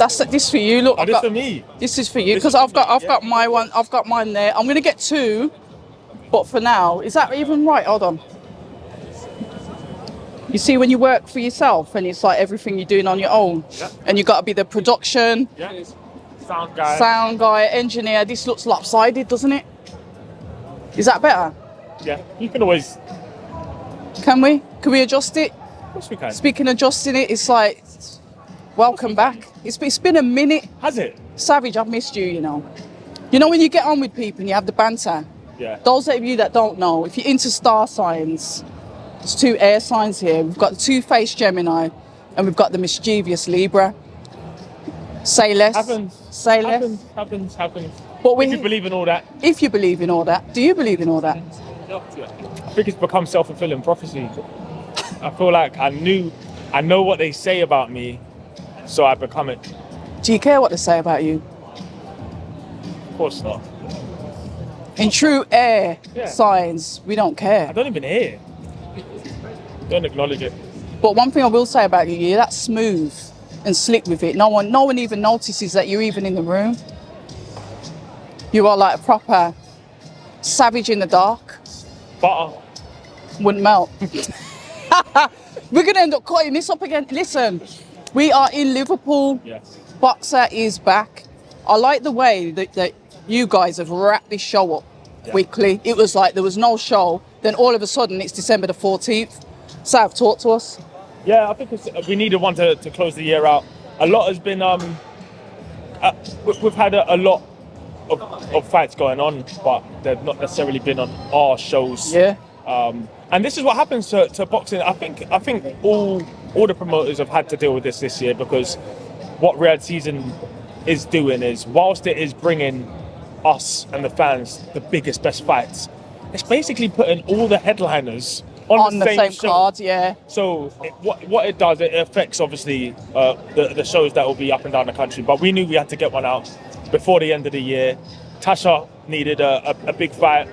This for you. Look, Oh, this for me. This is for you because I've got my one. I've got mine there. I'm gonna get two, but for now, is that even right? Hold on. You see, when you work for yourself and it's like everything you're doing on your own, and you got to be the production, sound guy, engineer. This looks lopsided, doesn't it? Is that better? Yeah, you can always. Can we? Can we adjust it? Of course we can. Speaking of adjusting it, it's like, welcome back. It's been a minute. Has it? Savage, I've missed you, you know. You know when you get on with people and you have the banter? Yeah. Those of you that don't know, if you're into star signs, there's two air signs here. We've got the two-faced Gemini and we've got the mischievous Libra. Say less. Happens. Say less. Happens. But if you believe in all that. If you believe in all that. Do you believe in all that? I think it's become self-fulfilling prophecy. I feel like I know what they say about me, so I become it. Do you care what they say about you? Of course not. In true air signs, we don't care. I don't even hear. Don't acknowledge it. But one thing I will say about you, you're that smooth and slick with it. No one even notices that you're even in the room. You are like a proper savage in the dark. Butter. Wouldn't melt. We're going to end up cutting this up again. Listen, we are in Liverpool. Yes. Boxer is back. I like the way that you guys have wrapped this show up quickly. It was like there was no show. Then all of a sudden it's December the 14th. Sav, talk to us. Yeah, I think we needed one to close the year out. A lot has been, we've had a lot of fights going on, but they've not necessarily been on our shows. Yeah. And this is what happens to boxing. I think all the promoters have had to deal with this year, because what Riyadh season is doing is, whilst it is bringing us and the fans the biggest, best fights, it's basically putting all the headliners on the same card. Yeah. So what it does, it affects obviously the shows that will be up and down the country. But we knew we had to get one out before the end of the year. Tasha needed a big fight,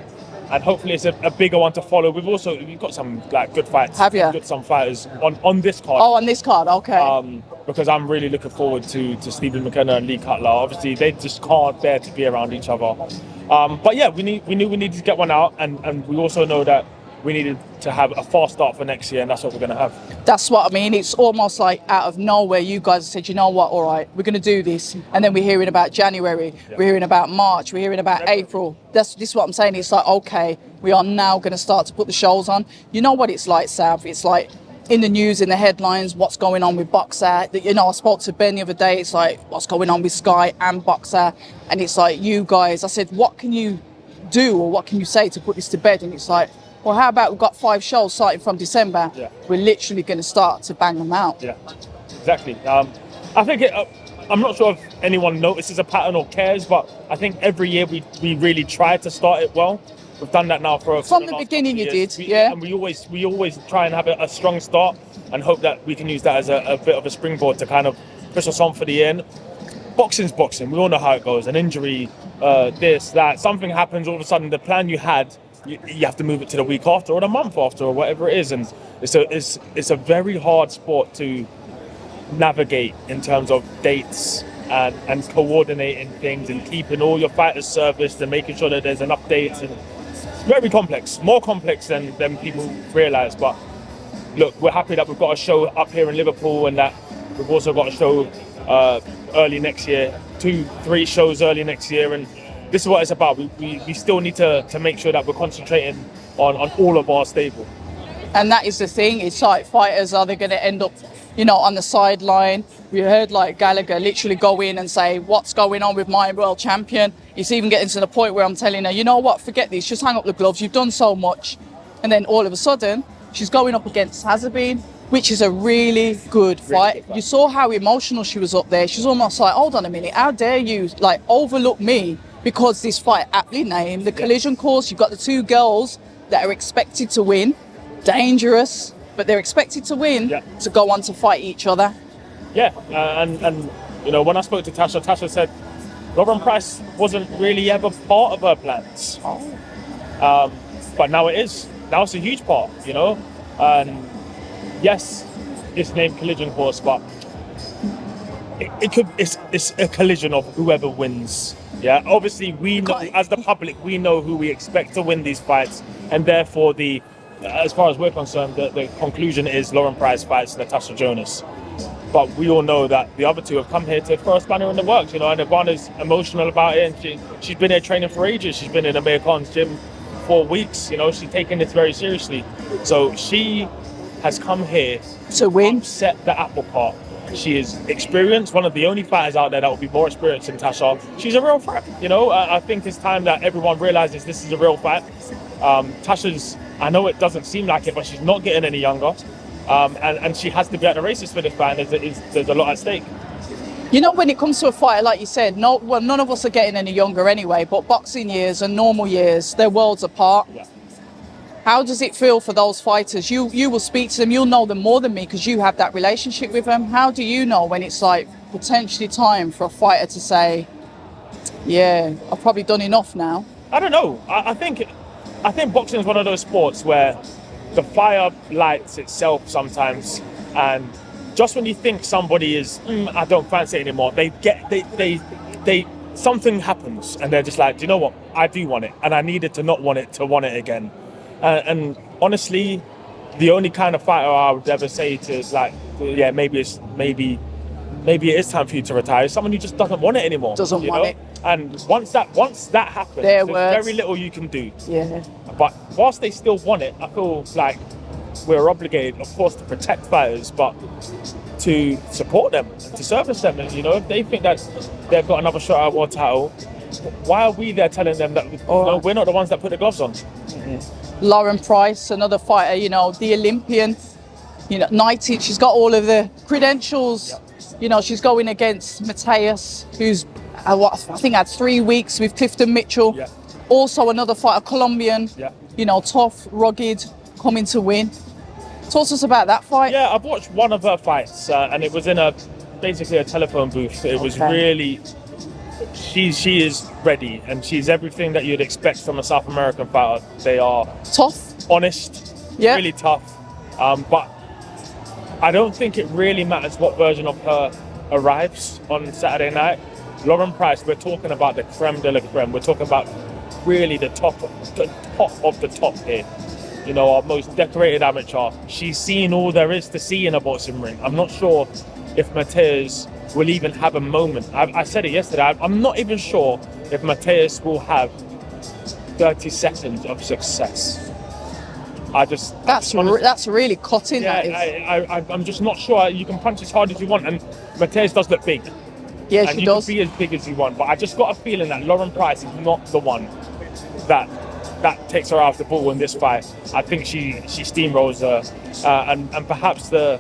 and hopefully it's a bigger one to follow. We've got some like good fights. Have you? We've got some fighters on this card. Oh, on this card, okay. Because I'm really looking forward to Stephen McKenna and Lee Cutler. Obviously, they just can't bear to be around each other. But yeah, we knew we needed to get one out, and we also know that we needed to have a fast start for next year, and that's what we're going to have. That's what I mean. It's almost like out of nowhere, you guys said, you know what, all right, we're going to do this. And then we're hearing about January, we're hearing about March, we're hearing about April. This is what I'm saying. It's like, okay, we are now going to start to put the shows on. You know what it's like, Sav? It's like in the news, in the headlines, what's going on with Boxer. You know, I spoke to Ben the other day. It's like, what's going on with Sky and Boxer? And it's like, you guys, I said, what can you do or what can you say to put this to bed? And it's like, well, how about we've got 5 shows starting from December? Yeah. We're literally going to start to bang them out. Yeah, exactly. I think I'm not sure if anyone notices a pattern or cares, but I think every year we really try to start it well. We've done that now from the beginning. You did, yeah. And we always try and have a strong start and hope that we can use that as a bit of a springboard to kind of push us on for the end. Boxing's boxing. We all know how it goes. An injury, this, that, something happens. All of a sudden, the plan you had, you have to move it to the week after or the month after or whatever it is, and it's a very hard sport to navigate in terms of dates and coordinating things and keeping all your fighters serviced and making sure that there's enough dates, and it's very complex, more complex than people realise. But look, we're happy that we've got a show up here in Liverpool, and that we've also got a show early next year, 2-3 shows early next year, and this is what it's about. We still need to make sure that we're concentrating on all of our stable. And that is the thing. It's like fighters, are they going to end up, on the sideline? We heard like Gallagher literally go in and say, what's going on with my world champion? It's even getting to the point where I'm telling her, you know what, forget this, just hang up the gloves. You've done so much. And then all of a sudden, she's going up against Hazabin, which is a really good fight. You saw how emotional she was up there. She's almost like, hold on a minute, how dare you overlook me? Because this fight, aptly named, the collision course, you've got the 2 girls that are expected to win, dangerous, but they're expected to win to go on to fight each other. Yeah, and when I spoke to Tasha said Lauren Price wasn't really ever part of her plans. But now it is. Now it's a huge part, And yes, it's named collision course, but it's a collision of whoever wins. Yeah, obviously we know, as the public, we know who we expect to win these fights, and therefore as far as we're concerned, the conclusion is Lauren Price fights Natasha Jonas. But we all know that the other two have come here to throw a spanner in the works, and Ivana's emotional about it, and she's been here training for ages. She's been in Amir Khan's gym for weeks, she's taking this very seriously. So she has come here to win, upset the apple cart. She is experienced, one of the only fighters out there that will be more experienced than Tasha. She's a real threat, I think it's time that everyone realizes this is a real fight. Tasha's, I know it doesn't seem like it, but she's not getting any younger. And she has to be at the races for this fight, and there's a lot at stake. When it comes to a fighter, like you said, none of us are getting any younger anyway, but boxing years and normal years, they're worlds apart. Yeah. How does it feel for those fighters? You will speak to them, you'll know them more than me because you have that relationship with them. How do you know when it's like potentially time for a fighter to say, yeah, I've probably done enough now? I don't know. I think boxing is one of those sports where the fire lights itself sometimes, and just when you think somebody is, I don't fancy it anymore, they something happens, and they're just like, do you know what? I do want it, and I needed to not want it to want it again. And honestly, the only kind of fighter I would ever say to is like, yeah, maybe it is time for you to retire. Is someone who just doesn't want it anymore. Doesn't want it. And once that happens, there's very little you can do. Yeah. But whilst they still want it, I feel like we're obligated, of course, to protect fighters, but to support them, to service them. And if they think that they've got another shot at a world title, why are we there telling them that we're not the ones that put the gloves on? Yeah. Lauren Price, another fighter, the Olympian, 19, she's got all of the credentials. Yep. She's going against Mateus, who's, I think, had 3 weeks with Clifton Mitchell. Yep. Also another fighter, Colombian, Yep. Tough, rugged, coming to win. Talk to us about that fight. Yeah, I've watched one of her fights, and it was in basically a telephone booth. It was really... She is ready, and she's everything that you'd expect from a South American fighter. They are tough, honest, really tough. But I don't think it really matters what version of her arrives on Saturday night. Lauren Price, we're talking about the creme de la creme. We're talking about really the top of the top here. Our most decorated amateur. She's seen all there is to see in a boxing ring. I'm not sure if Mateus will even have a moment. I said it yesterday. I'm not even sure if Mateus will have 30 seconds of success. That's really cutting. Yeah, I'm just not sure. You can punch as hard as you want, and Mateus does look big. Yeah, and she you does. can be as big as you want, but I just got a feeling that Lauren Price is not the one that takes her out of the ball in this fight. I think she steamrolls her, and perhaps the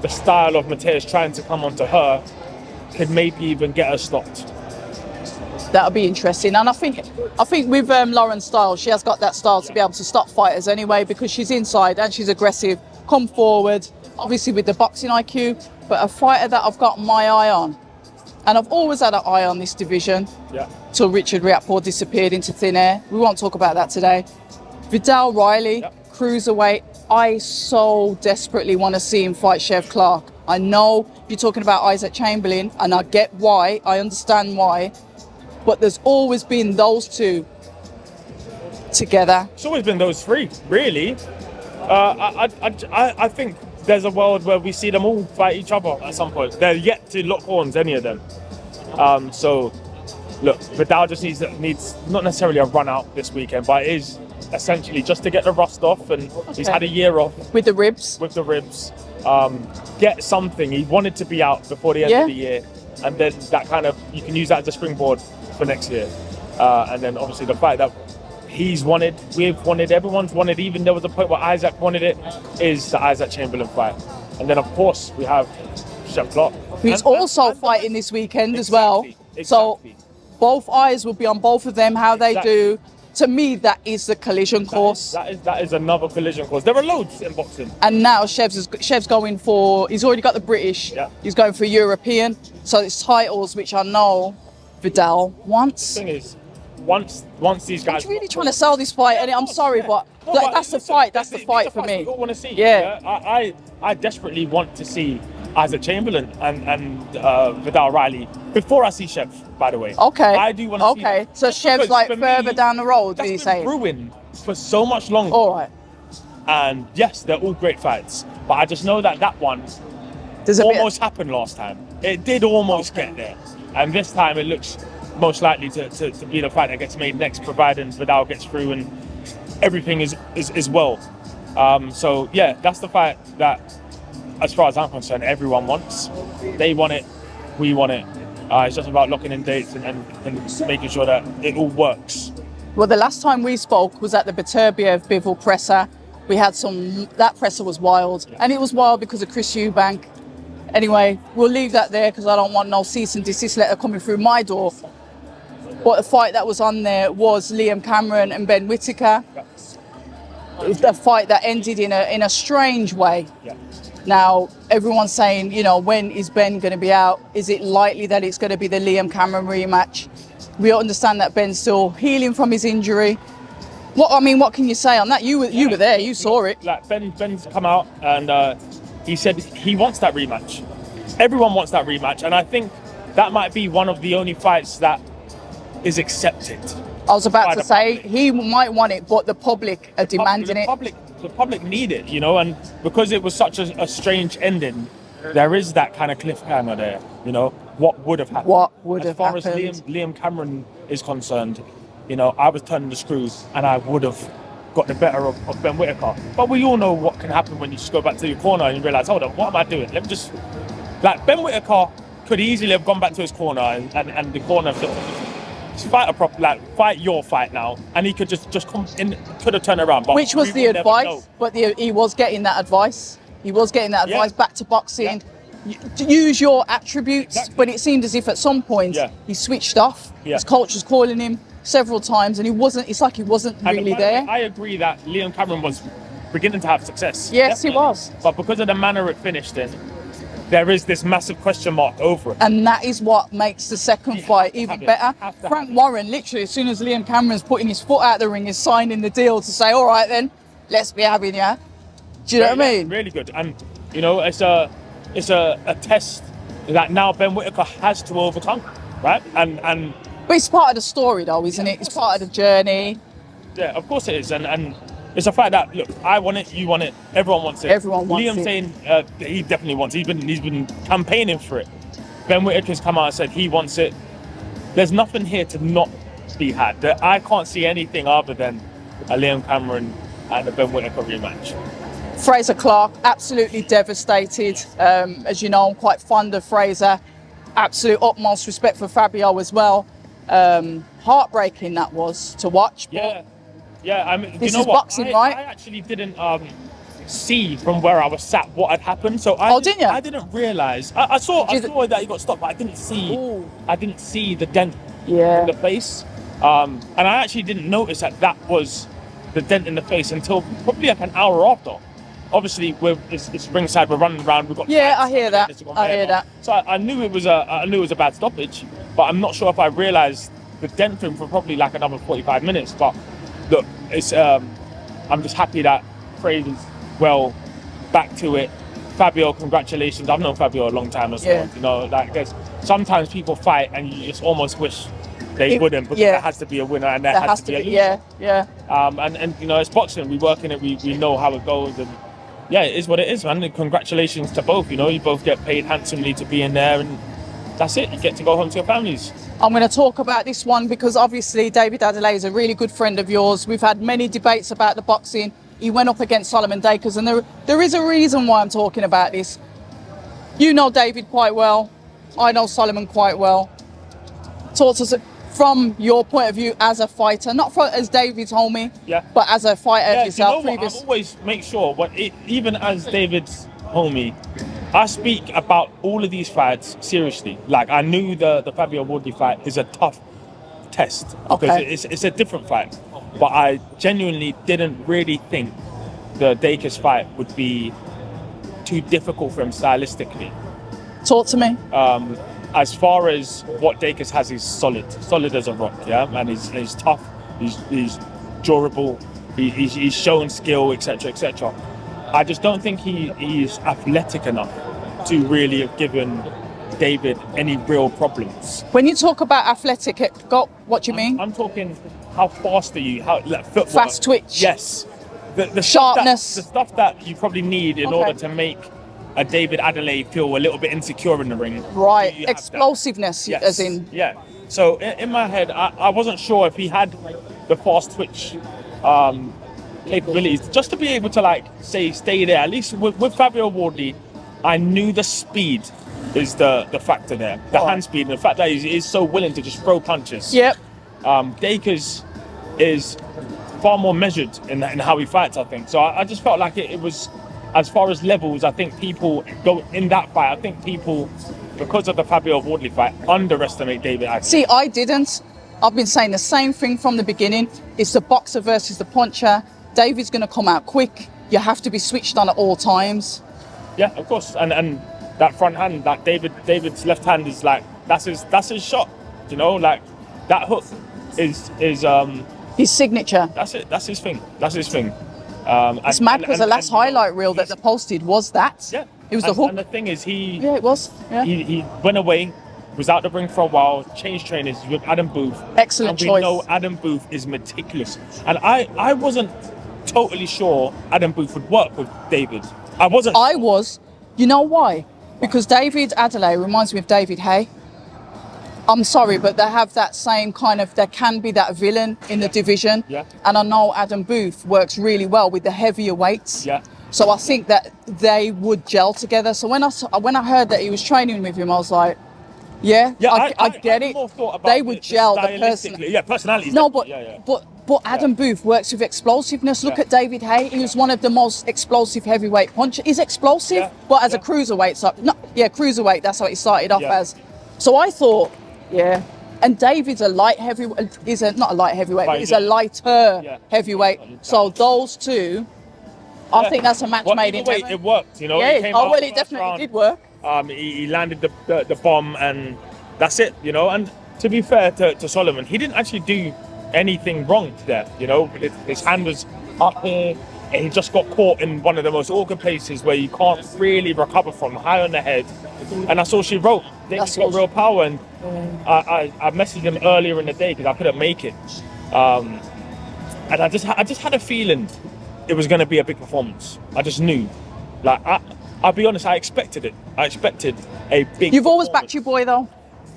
style of Mateus trying to come onto her could maybe even get her stopped. That'll be interesting, and I think with Lauren's style, she has got that style to be able to stop fighters anyway, because she's inside and she's aggressive, come forward, obviously with the boxing IQ. But a fighter that I've got my eye on, and I've always had an eye on this division, till Richard Riakporhe disappeared into thin air. We won't talk about that today. Vidal Riley, cruiserweight. I so desperately want to see him fight Chef Clarke. I know you're talking about Isaac Chamberlain, and I get why, I understand why, but there's always been those two together. It's always been those three, really. I think there's a world where we see them all fight each other at some point. They're yet to lock horns, any of them. So, look, Vidal just needs not necessarily a run out this weekend, but it is essentially just to get the rust off, and he's had a year off. With the ribs. Get something. He wanted to be out before the end of the year, and then that kind of, you can use that as a springboard for next year. And then obviously the fight that he's wanted, we've wanted, everyone's wanted, even there was a point where Isaac wanted it, is the Isaac Chamberlain fight. And then of course we have Chef Clarke, who's also fighting this weekend as well. So both eyes will be on both of them, how they do. To me, that is the collision course. That is another collision course. There are loads in boxing. And now Chef's going for, he's already got the British, he's going for European. So it's titles which I know Vidal wants. The thing is, once these guys... He's really trying to sell this fight, and I'm sorry, but that's the fight. That's the fight for me. We all want to see. Yeah. I desperately want to see Isaac Chamberlain and Vidal Riley before I see Chev, by the way. Okay. I do want to see Okay. that. So Chev's like further down the road, do you say? Brewing for so much longer. All right. And yes, they're all great fights, but I just know that one almost happened last time. It did almost get there, and this time it looks most likely to be the fight that gets made next, providing Vidal gets through and everything is well. So yeah, that's the fight that, as far as I'm concerned, everyone wants. They want it, we want it. It's just about locking in dates and making sure that it all works. Well, the last time we spoke was at the Beterbiev Bivol presser. We had that presser was wild, and it was wild because of Chris Eubank. Anyway, we'll leave that there because I don't want no cease and desist letter coming through my door. But the fight that was on there was Liam Cameron and Ben Whittaker. It was a fight that ended in a strange way. Yeah. Now, everyone's saying, when is Ben going to be out? Is it likely that it's going to be the Liam Cameron rematch? We understand that Ben's still healing from his injury. What can you say on that? You were there, you saw it. Like Ben's come out and he said he wants that rematch. Everyone wants that rematch, and I think that might be one of the only fights that is accepted. I was about to say he might want it, but the public are demanding it. The public need it, and because it was such a strange ending, there is that kind of cliffhanger there. What would have happened? As far as Liam Cameron is concerned, I was turning the screws and I would have got the better of Ben Whittaker. But we all know what can happen when you just go back to your corner and you realise, hold on, what am I doing? Let me just... Ben Whittaker could easily have gone back to his corner and the corner fight your fight now, and he could just come in, could have turned around. But which was the advice, but he was getting that advice. He was getting that advice back to boxing. To use your attributes, but it seemed as if at some point he switched off. His coach was calling him several times, and it's like he wasn't really there. I agree that Liam Cameron was beginning to have success. Yes, definitely. He was. But because of the manner it finished in, there is this massive question mark over it. And that is what makes the second fight even better. Frank Warren, literally, as soon as Liam Cameron's putting his foot out the ring, is signing the deal to say, all right then, let's be having ya. Do you know what I mean? Really good. And, it's a test that now Ben Whittaker has to overcome, right? And but it's part of the story though, isn't it? It's part of the journey. Yeah, of course it is. And it's a fact that, look, I want it, you want it, everyone wants it. Everyone wants Liam it. saying he definitely wants it. He's been campaigning for it. Ben Whittaker's come out and said he wants it. There's nothing here to not be had. I can't see anything other than a Liam Cameron and a Ben Whittaker rematch. Frazer Clarke, absolutely devastated. As you know, I'm quite fond of Frazer. Absolute utmost respect for Fabio as well. Heartbreaking that was to watch. Yeah, I mean, this is boxing, right? I actually didn't see from where I was sat what had happened. So didn't you? I didn't realise. I saw that he got stopped, but I didn't see the dent in the face. And I actually didn't notice that was the dent in the face until probably like an hour after. Obviously, it's ringside. We're running around. We've got I hear that. So I knew it was a bad stoppage, but I'm not sure if I realised the dent for him for probably like another 45 minutes. But look, it's I'm just happy that Frazer's back to it. Fabio, congratulations. I've known Fabio a long time as well. There's sometimes people fight and you just almost wish they wouldn't, because there has to be a winner and there has to be a loser. And it's boxing. We work in it. We know how it goes, and it is what it is, man. And congratulations to both. You both get paid handsomely to be in there, and that's it. You get to go home to your families. I'm going to talk about this one because obviously David Adelaide is a really good friend of yours. We've had many debates about the boxing. He went up against Solomon Dacres, and there is a reason why I'm talking about this. You know David quite well. I know Solomon quite well. Talk to us from your point of view as a fighter, not as David told me, but as a fighter yourself. I always make sure, even as David's homie, I speak about all of these fights seriously. Like, I knew the Fabio Woodley fight is a tough test because it's a different fight. But I genuinely didn't really think the Dacres fight would be too difficult for him stylistically. Talk to me. As far as what Dacres has, he's solid as a rock, and he's tough, he's durable, he's shown skill, etc. I just don't think he's athletic enough to really have given David any real problems. When you talk about athletic, what do you mean? I'm talking, how fast are you? How like, footwork. Fast twitch. Yes. The Sharpness. the stuff that you probably need in order to make a David Adelaide feel a little bit insecure in the ring. Right. You have Explosiveness, that. as in. Yeah. So in my head, I wasn't sure if he had the fast twitch capabilities just to be able to like say stay there. At least with Fabio Wardley, I knew the speed is the factor there, the hand speed, and the fact that he's so willing to just throw punches. Yep. Dacres is far more measured in how he fights, I think. So I just felt like it was, as far as levels, I think people go in that fight. I think people, because of the Fabio Wardley fight, underestimate David Adelaide. See, I didn't. I've been saying the same thing from the beginning. It's the boxer versus the puncher. David's going to come out quick. You have to be switched on at all times. Yeah, of course. And that front hand, like David's left hand is like that's his shot. You know, like that hook is his signature. That's it. That's his thing. It's mad because the last highlight reel that they posted was that. Yeah. It was the hook. And the thing is, it was. Yeah. He went away, was out the ring for a while, changed trainers with Adam Booth. Excellent choice. We know Adam Booth is meticulous. And I wasn't totally sure Adam Booth would work with David. I wasn't. I was. You know why? Because David Adelaide reminds me of David Hay. I'm sorry, but they have that same kind of, there can be that villain in the division. Yeah. And I know Adam Booth works really well with the heavier weights. Yeah. So I think that they would gel together. So when I heard that he was training with him, I was like, I get it. They would gel the person. Yeah, personality. No, but Adam Booth works with explosiveness. Look at David Hay. He was one of the most explosive heavyweight punchers. He's explosive, but as a cruiserweight. So, cruiserweight. That's what he started off as. So I thought, and David's a light heavyweight. Not a light heavyweight, but he's a lighter heavyweight. So those two, I think that's a match made in heaven. It worked, you know. Yeah. It definitely did work. He landed the bomb, and that's it, you know. And to be fair to Solomon, he didn't actually do anything wrong there, you know. His hand was up here, and he just got caught in one of the most awkward places where you can't really recover from, high on the head. And that's all she wrote. David's got real power, and I messaged him earlier in the day because I couldn't make it, and I just had a feeling it was going to be a big performance. I just knew, like I'll be honest, I expected it. I expected a big. You've always backed your boy, though.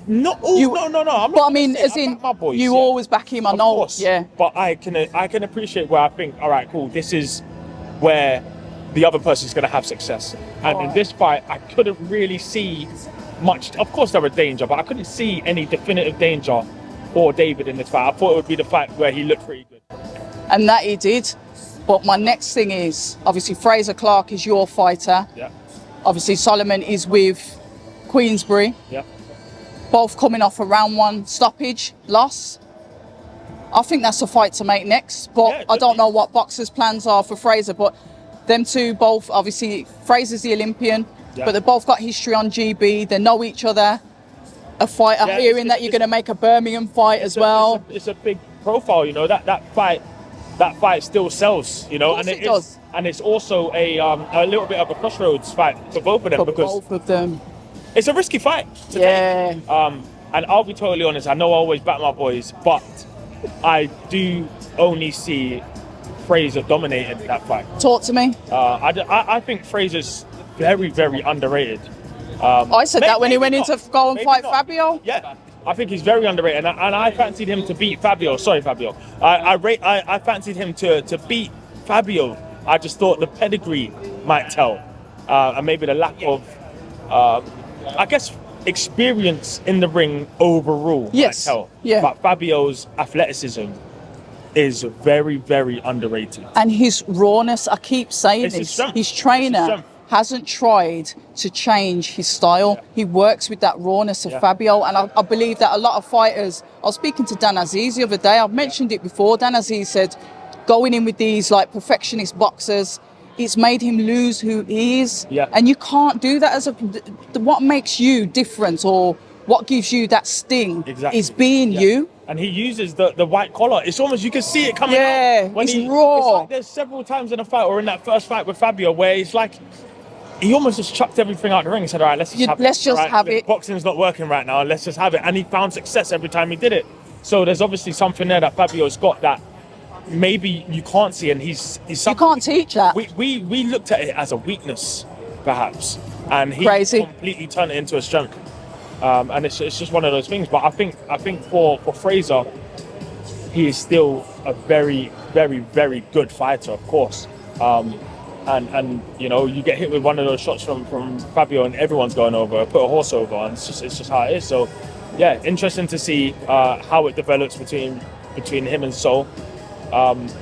No. I'm not. But I mean, as in, my boys, you always back him. I know. Course, yeah. But I can appreciate where I think, all right, cool. This is where the other person's going to have success. And in this fight, I couldn't really see much. Of course, there was danger, but I couldn't see any definitive danger for David in this fight. I thought it would be the fight where he looked pretty good. And that he did. But my next thing is, obviously, Frazer Clarke is your fighter. Yeah. Obviously, Solomon is with Queensbury. Yeah. Both coming off a round one stoppage loss. I think that's a fight to make next. But I don't know what boxers' plans are for Frazer. But them two both, obviously, Frazer's the Olympian. Yeah. But they've both got history on GB. They know each other. A fight. I'm hearing that you're going to make a Birmingham fight as well. It's a big profile, you know. That fight still sells, you know, and it does. And it's also a little bit of a crossroads fight for both of them both of them. It's a risky fight to take. And I'll be totally honest, I know I always back my boys, but I do only see Frazer dominating that fight. Talk to me. I think Frazer's very, very underrated. I said that when he went in to go and fight Fabio. Yeah. I think he's very underrated, and I fancied him to beat Fabio. Sorry, Fabio. I fancied him to beat Fabio. I just thought the pedigree might tell, and maybe the lack of, I guess, experience in the ring overall might tell. Yeah. But Fabio's athleticism is very, very underrated. And his rawness, I keep saying this, his trainer hasn't tried to change his style. Yeah. He works with that rawness of Fabio, and I believe that a lot of fighters, I was speaking to Dan Aziz the other day, I've mentioned it before, Dan Aziz said, going in with these like perfectionist boxers, it's made him lose who he is. Yeah. And you can't do that what makes you different, or what gives you that sting is being you. And he uses the white collar. It's almost, you can see it coming out. When it's raw. It's like there's several times in a fight, or in that first fight with Fabio, where it's like, he almost just chucked everything out the ring and said, all right, let's just have it. Let's just Right? have it. Boxing's not working right now. Let's just have it. And he found success every time he did it. So there's obviously something there that Fabio's got that maybe you can't see, and he's You can't teach that. We looked at it as a weakness, perhaps, and he Crazy. completely turned it into a strength. And it's just one of those things. But I think for Frazer, he is still a very, very, very good fighter, of course. And you know, you get hit with one of those shots from Fabio, and everyone's going over, put a horse over, and it's just how it is. So, yeah, interesting to see how it develops between him and Sol.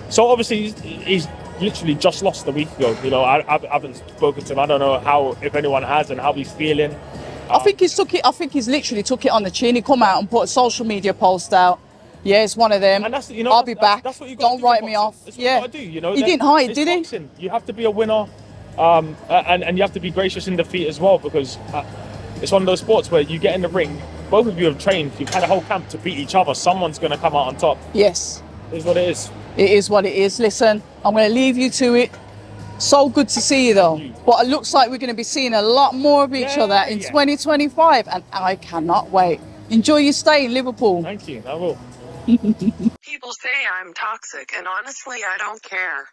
So obviously he's literally just lost a week ago. You know, I haven't spoken to him. I don't know if anyone has, and how he's feeling. I think he's literally took it on the chin. He come out and put a social media post out. Yeah, it's one of them. And that's, you know, I'll be back. That's what you Don't write me off. That's what Yeah, you gotta do, you know. He didn't hide, It's did he? boxing. You have to be a winner, and you have to be gracious in defeat as well, because it's one of those sports where you get in the ring. Both of you have trained. You've had a whole camp to beat each other. Someone's going to come out on top. Yes. It is what it is. It is what it is. Listen, I'm going to leave you to it. So good to see you, though. But it looks like we're going to be seeing a lot more of each other in 2025, and I cannot wait. Enjoy your stay in Liverpool. Thank you. I will. People say I'm toxic, and honestly, I don't care.